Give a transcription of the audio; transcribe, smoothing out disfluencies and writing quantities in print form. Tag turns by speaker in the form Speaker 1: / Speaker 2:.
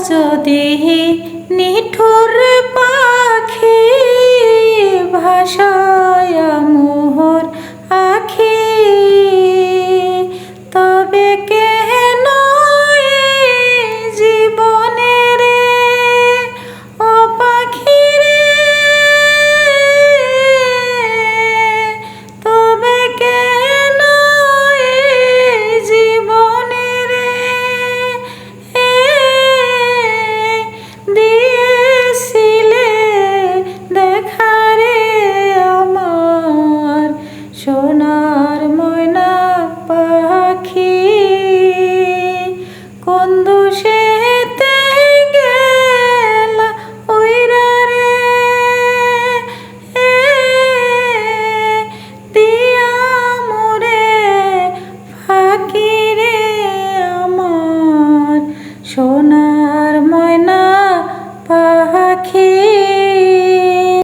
Speaker 1: যদি নিঠুর পাখি ভাষায় মোহর আখি, তবে কেন জীবনে রে ও পাখি রে, তবে কেন জীবনে রে দিয়েছিলে দেখা রে আমার সোনার ময়না পাখি, কোন দোষেতে গেলা উইরা রে দিয়া মোরে ফাঁকি রে আমার সোনার